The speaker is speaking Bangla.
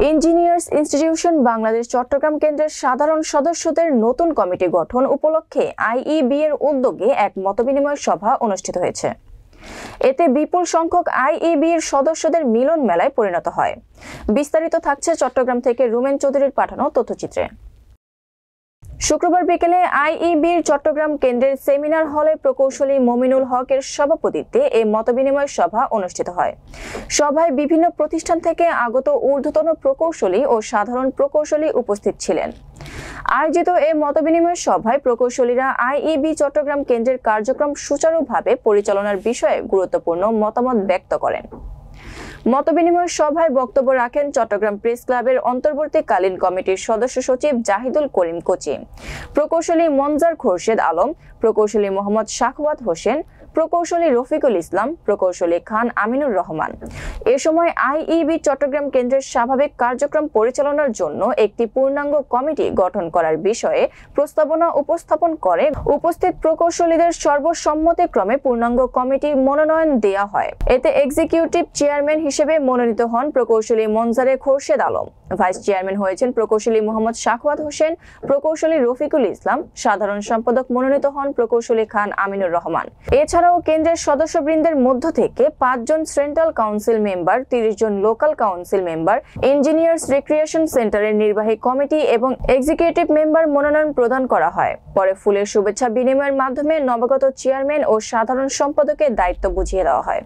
ইঞ্জিনিয়ার্স ইনস্টিটিউশন বাংলাদেশ চট্টগ্রাম কেন্দ্রের সাধারণ সদস্যদের নতুন কমিটি গঠন উপলক্ষে আইইবি এর উদ্যোগে এক মতবিনিময় সভা অনুষ্ঠিত হয়েছে। এতে বিপুল সংখ্যক আইইবি এর সদস্যদের মিলন মেলায় পরিণত হয়। বিস্তারিত থাকছে চট্টগ্রাম থেকে রুমেন চৌধুরীর পাঠানো তথ্যচিত্রে। শুক্রবার বিকেলে আইইবির চট্টগ্রাম কেন্দ্রের সেমিনার হলে প্রকৌশলী মমিনুল হকের সভাপতিত্বে এই মতবিনিময় সভা অনুষ্ঠিত হয়। সভায় বিভিন্ন প্রতিষ্ঠান থেকে আগত ঊর্ধ্বতন প্রকৌশলী ও সাধারণ প্রকৌশলী উপস্থিত ছিলেন। আয়োজিত এই মতবিনিময় সভায় প্রকৌশলীরা আইইবি চট্টগ্রাম কেন্দ্রের কার্যক্রম সুচারুভাবে পরিচালনার বিষয়ে গুরুত্বপূর্ণ মতামত ব্যক্ত করেন। মতবিনিময় সভায় বক্তব্য রাখেন চট্টগ্রাম প্রেস ক্লাবের অন্তর্বর্তীকালীন কমিটির সদস্য সচিব জাহিদুল করিম কোচি, প্রকৌশলী মনজার খোরশেদ আলম, প্রকৌশলী মোহাম্মদ শাখওয়াত হোসেন, প্রকৌশলী রফিকুল ইসলাম, প্রকৌশলী খান আমিনুর রহমান। এ সময় আইইবি চট্টগ্রাম কেন্দ্রের স্বাভাবিক কার্যক্রম পরিচালনার জন্য একটি পূর্ণাঙ্গ কমিটি গঠন করার বিষয়ে প্রস্তাবনা উপস্থাপন করে উপস্থিত প্রকৌশলীদের সর্বসম্মতিক্রমে পূর্ণাঙ্গ কমিটি মনোনয়ন দেওয়া হয়। এতে এক্সিকিউটিভ চেয়ারম্যান হিসেবে মনোনীত হন প্রকৌশলী মনজারে খোরশেদ আলম, ভাইস চেয়ারম্যান হয়েছেন প্রকৌশলী মোহাম্মদ শাখওয়াত হোসেন, প্রকৌশলী রফিকুল ইসলাম, সাধারণ সম্পাদক মনোনীত হন প্রকৌশলী খান আমিনুর রহমান। এছাড়াও কেন্দ্রের সদস্যবৃন্দের মধ্য থেকে 5 জন সেন্ট্রাল কাউন্সিল মেম্বার, 30 জন local council member, engineers recreation সেন্টারের নির্বাহী কমিটি এবং এক্সিকিউটিভ মেম্বার মনোনয়ন প্রদান করা হয়। পরে ফুলের শুভেচ্ছা বিনিময়ের মাধ্যমে নবাগত চেয়ারম্যান ও সাধারণ সম্পাদকের দায়িত্ব বুঝিয়ে দেওয়া হয়।